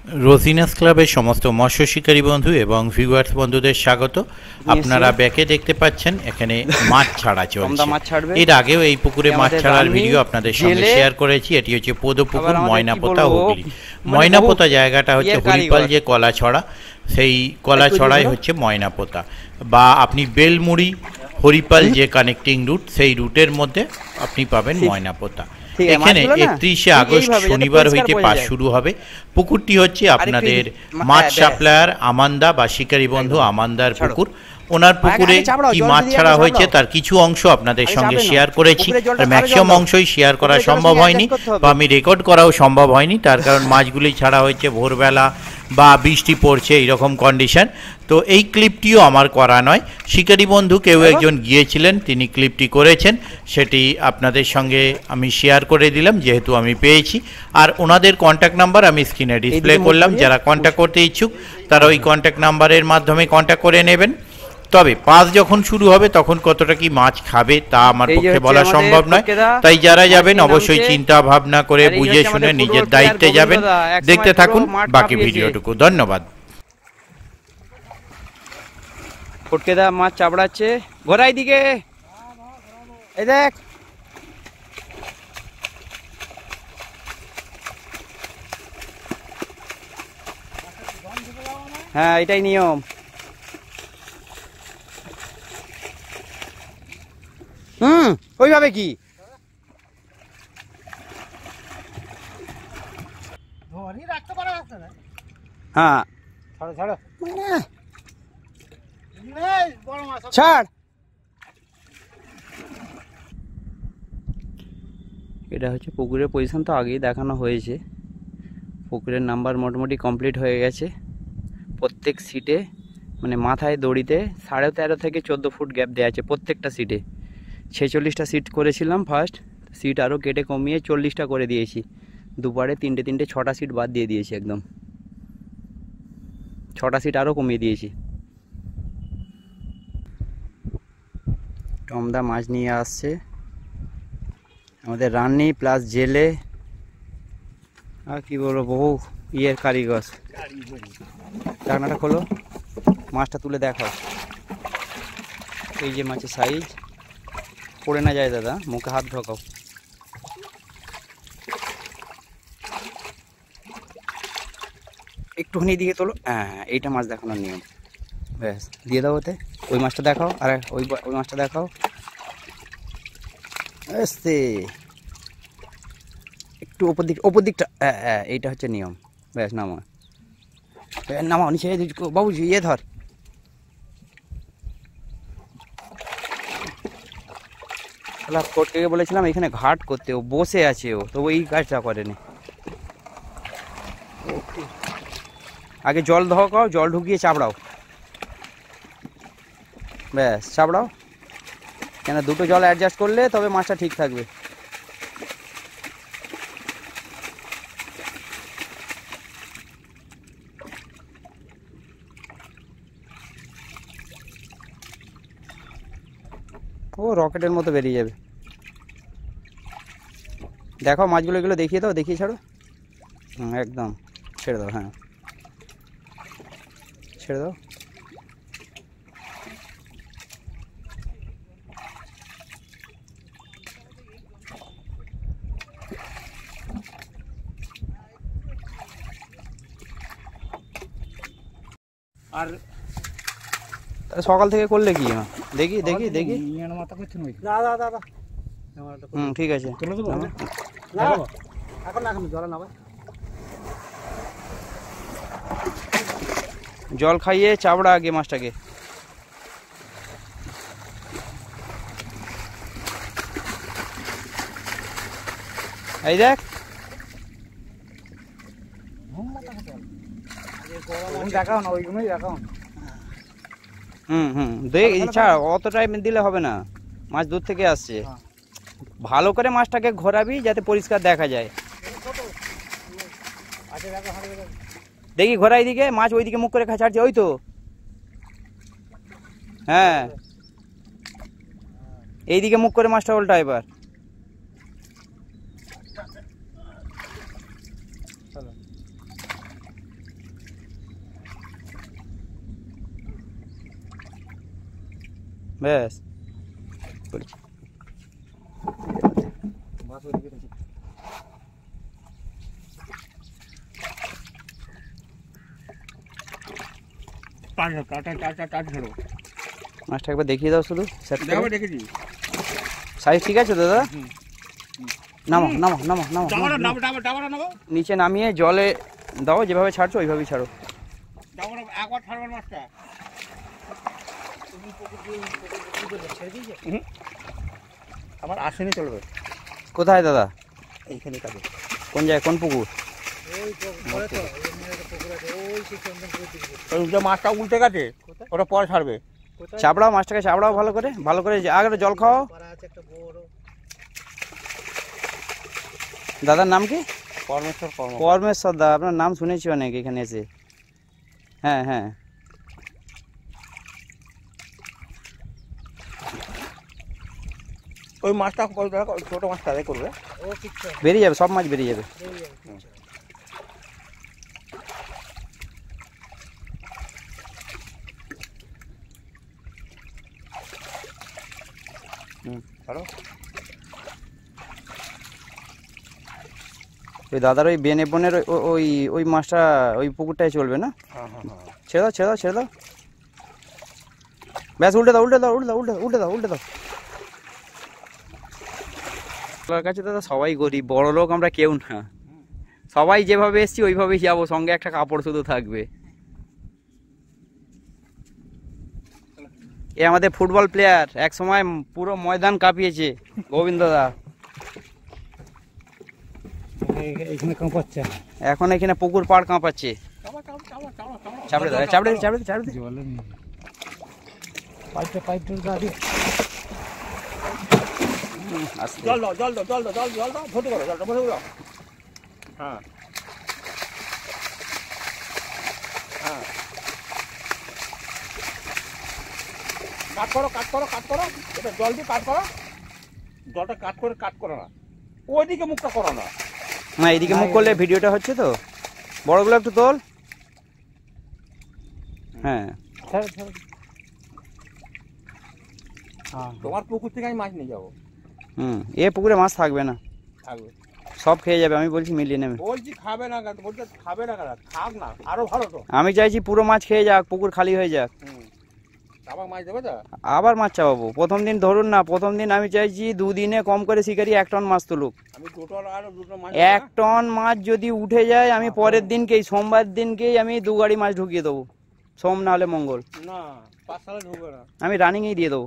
রোজিনাস ক্লাবের সমস্ত মৎস্য শিকারী বন্ধু এবং ভিউয়ার্স বন্ধুদের স্বাগত। আপনারা ব্যাকে দেখতে পাচ্ছেন এখানে মাছ ছাড়া চলছে। এর আগেও এই পুকুরে মাছ ছাড়ার ভিডিও আপনাদের সঙ্গে শেয়ার করেছি। এটি হচ্ছে পদপুকুর, ময়নাপোতা, হুগলি। ময়নাপোতা জায়গাটা হচ্ছে হরিপাল যে কলাছড়া, সেই কলাছড়ায় হচ্ছে ময়নাপোতা, বা আপনি বেলমুড়ি হরিপাল যে কানেক্টিং রুট, সেই রুটের মধ্যে আপনি পাবেন ময়নাপোতা। এখানে 31শে আগস্ট শনিবার হইতে পাস শুরু হবে। পুকুরটি হচ্ছে আপনাদের মাছ সাপ্লায়ার আমান্দা বা শিকারী বন্ধু আমান্দার পুকুর। ওনার পুকুরে কি মাছ ছাড়া হয়েছে তার কিছু অংশ আপনাদের সঙ্গে শেয়ার করেছি, আর ম্যাক্সিমাম অংশই শেয়ার করা সম্ভব হয়নি, বা আমি রেকর্ড করাও সম্ভব হয়নি। তার কারণ মাছগুলি ছাড়া হয়েছে ভোরবেলা বা বৃষ্টি পড়ছে এইরকম কন্ডিশন। তো এই ক্লিপটিও আমার করা নয়, শিকারী বন্ধু কেউ একজন গিয়েছিলেন, তিনি ক্লিপটি করেছেন, সেটি আপনাদের সঙ্গে আমি শেয়ার করে দিলাম যেহেতু আমি পেয়েছি। আর ওনাদের কন্ট্যাক্ট নাম্বার আমি স্ক্রিনে ডিসপ্লে করলাম, যারা কন্ট্যাক্ট করতে ইচ্ছুক তারা ওই কন্ট্যাক্ট নাম্বারের মাধ্যমে কন্ট্যাক্ট করে নেবেন। তবে পাস যখন শুরু হবে তখন কতটা কি মাছ খাবে তা আমার পক্ষে বলা সম্ভব নয়, তাই যারা যাবেন অবশ্যই চিন্তা ভাবনা করে বুঝে শুনে নিজের দায়িত্বে যাবেন। দেখতে থাকুন বাকি ভিডিওটুকু। ধন্যবাদ। ফটকেদা মাছ চাপড়াচ্ছে, ঘোরাই দিকে, এই দেখ। হ্যাঁ, এটাই নিয়ম। ওইভাবে কি হ্যাঁ ছাড়। এটা হচ্ছে পুকুরের পজিশন, তো আগেই দেখানো হয়েছে। পুকুরের নাম্বার মোটামুটি কমপ্লিট হয়ে গেছে। প্রত্যেক সিটে মানে মাথায় দড়িতে 13.5 থেকে 14 ফুট গ্যাপ দেওয়া আছে প্রত্যেকটা সিটে। 46টা সিট করেছিলাম ফার্স্ট, সিট আরও কেটে কমিয়ে 40টা করে দিয়েছি। দুপারে 3টে 6টা সিট বাদ দিয়ে দিয়েছি, একদম 6টা সিট আরও কমিয়ে দিয়েছি। টমদা মাছ নিয়ে আসছে আমাদের রান্নি প্লাস জেলে, আর কি বলবো, বহু ইয়ের কারিগর। ঢাকনাটা খোলো, মাছটা তুলে দেখাও। এই যে মাছের সাইজ, পড়ে না যায় দাদা, মুখে হাত ঢোকাও। একটুখানি দিকে তোলো। হ্যাঁ, এইটা মাছ দেখানোর নিয়ম। ব্যাস, দিয়ে দাও ওতে। ওই মাছটা দেখাও, আর ওই মাছটা দেখাও। আস্তে একটু ওপর দিকটা, হ্যাঁ এইটা হচ্ছে নিয়ম। ব্যাস, নামাও নিচে। বাবুজি ইয়ে ধর। কোর্টকে বলেছিলাম এখানে ঘাট করতে, ও বসে আছে, ও তো এই কাজটা করেনি। আগে জল ঢোকাও, জল ঢুকিয়ে চাপড়াও। ব্যাস, চাপড়াও, কেন দুটো জল অ্যাডজাস্ট করলে তবে মাছটা ঠিক থাকবে। ও রকেটের মতো বেরিয়ে যাবে। দেখো মাছগুলো, এগুলো দেখিয়ে দাও, দেখিয়ে ছাড়ো। একদম ছেড়ে দাও। হ্যাঁ, ছেড়ে দাও। আর সকাল থেকে করলে কি? দেখি ঠিক আছে। জল খাইয়ে চাপড়া আগে মাছটাকে। এই দেখ, দেখাও না, ওইগুলোই দেখাও। দেখ, ছাড়, অত টাইম দিলে হবে না, মাছ দূর থেকে আসছে। ভালো করে মাছটাকে ঘোরাবি যাতে পরিষ্কার দেখা যায়। দেখি ঘোরাই দিকে, মাছ ওইদিকে মুখ করে ছাড়ছে, ওই তো। হ্যাঁ, এইদিকে মুখ করে মাছটা উল্টা। এবার ব্যাস মাছটা একবার দেখিয়ে দাও শুধু সাইজ ঠিক আছে দাদা? নামো নামো নামো নামো, নিচে নামিয়ে জলে দাও, যেভাবে ছাড়ছো ওইভাবেই ছাড়ো। আমার আসেনি, চলবে। কোথায় দাদা? এইখানে কাজে। কোন জায়গায়, কোন পুকুর? মাছটা উল্টে গেছে, ওটা পরে ছাড়বে। চাপড়াও মাছটাকে, চাপড়াও ভালো করে, ভালো করে আগে জল খাও। দাদার নাম কি? পরমেশ্বর দা, আপনার নাম শুনেছি অনেক এখানে এসে। হ্যাঁ হ্যাঁ, ওই মাছটা ছোট মাছটা করবে, বেরিয়ে যাবে, সব মাছ বেরিয়ে যাবে। ওই দাদার ওই বেনে বনের ওই ওই মাছটা ওই পুকুরটাই চলবে না? ছেড়ে দাও ছেড়ে দাও ছেড়ে দাও, ব্যাস উল্টে দাও উল্টে দাও উল্টে দাও উল্টে উল্টে দাও উল্টে দাও। আপনার কাছে দাদা সবাই গরিব, বড় লোক আমরা কেউ না, সবাই যেভাবে এসছি ওইভাবেই যাবো, সঙ্গে একটা কাপড় শুধু থাকবে। এ আমাদের ফুটবল প্লেয়ার, এক সময় পুরো ময়দান কাঁপিয়েছে, গোবিন্দ দা। এখন এখানে পুকুর পাড় কাঁপাচ্ছে। চাপড়ে দাও, চাপড়ে চাপড়ে চাপড়ে জল দাও জল দাও জল দাও জল জল দাও, ভর্তি করো জলটা, ভর্তি করো। হ্যাঁ হ্যাঁ, কাট করো কাট করো কাট করো, এটা জল দিয়ে কাট করো, জলটা কাট করো না, ওইদিকে মুখটা করো না। না এইদিকে মুখ করলে ভিডিওটা হচ্ছে তো, বড়গুলো একটু তোল। হ্যাঁ, তোমার পুকুর থেকে আমি মাছ নিয়ে যাবো। এ পুকুরে মাছ থাকবে না, থাকবে, সব খেয়ে যাবে। আমি বলছি মিলিয়ে নেবে, বলছি খাবে না, বলছে খাবে না, খাক না, আরো ভালো তো। আমি চাইছি পুরো মাছ খেয়ে যাক, পুকুর খালি হয়ে যাক, আবার মাছ দেবে তো, আবার মাছ চাপাবো। প্রথম দিন ধরুন না, প্রথম দিন আমি চাইছি দুদিনে কম করে শিকারি 1 টন মাছ তুলুক। আমি 2 মাছ, 1 টন মাছ যদি উঠে যায়, আমি পরের দিনকেই, সোমবার দিনকেই আমি 2 গাড়ি মাছ ঢুকিয়ে দেবো, সোম না হলে মঙ্গল। না 5 সালে ঢুকবে না, আমি রানিংয়েই দিয়ে দেবো।